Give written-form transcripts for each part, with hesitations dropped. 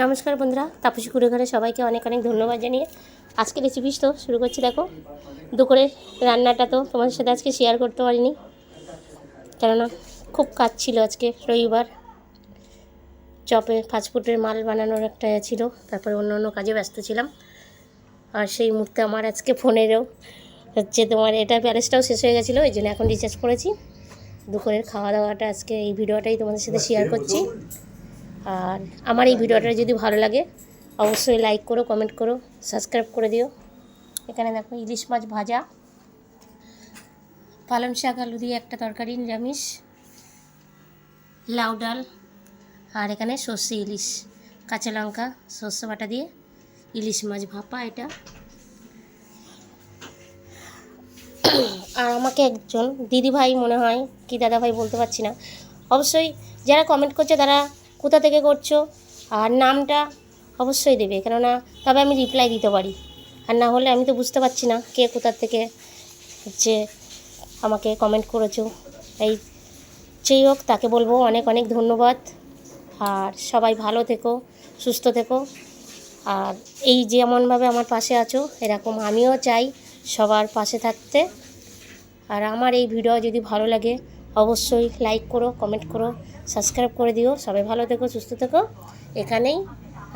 নমস্কার বন্ধুরা, তাপসী কুড়েঘরে সবাইকে অনেক অনেক ধন্যবাদ জানিয়ে আজকে রেসিপি তো শুরু করছি। দেখো, দুপুরের রান্নাটা তো তোমাদের সাথে আজকে শেয়ার করতে পারিনি, কেননা খুব কাজ ছিল। আজকে রবিবার, চপে ফাস্টফুডের মাল বানানোর একটা ছিল, তারপরে অন্য অন্য কাজে ব্যস্ত ছিলাম। আর সেই মুহূর্তে আমার আজকে ফোনেরও তোমার এটা ব্যালেন্সটাও শেষ হয়ে গেছিলো, এই জন্য এখন রিচার্জ করেছি। দুপুরের খাওয়া দাওয়াটা আজকে এই ভিডিওটাই তোমাদের সাথে শেয়ার করছি। আর আমার এই ভিডিওটা যদি ভালো লাগে অবশ্যই লাইক করো, কমেন্ট করো, সাবস্ক্রাইব করে দিও। এখানে দেখো ইলিশ মাছ ভাজা, পালং শাক আলু দিয়ে একটা তরকারি নিরামিষ, লাউ ডাল, আর এখানে সর্ষে ইলিশ, কাঁচা লঙ্কা সর্ষে বাটা দিয়ে ইলিশ মাছ ভাপা এটা। আর আমাকে একজন দিদিভাই মনে হয় কি দাদাভাই বলতে পারছি না, অবশ্যই যারা কমেন্ট করছে তারা কোথা থেকে করছো আর নামটা অবশ্যই দেবে, কেননা তবে আমি রিপ্লাই দিতে পারি। আর না হলে আমি তো বুঝতে পারছি না কে কোথা থেকে হচ্ছে আমাকে কমেন্ট করেছো। এই যেই হোক, তাকে বলবো অনেক অনেক ধন্যবাদ। আর সবাই ভালো থেকো, সুস্থ থেকো। আর এই যেমনভাবে আমার পাশে আছো, এরকম আমিও চাই সবার পাশে থাকতে। আর আমার এই ভিডিও যদি ভালো লাগে অবশ্যই লাইক করো, কমেন্ট করো, সাবস্ক্রাইব করে দিও। সবাই ভালো থেকো, সুস্থ থেকো। এখানেই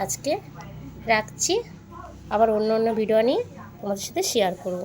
আজকে রাখছি, আবার অন্য অন্য ভিডিও নিয়ে তোমাদের সাথে শেয়ার করব।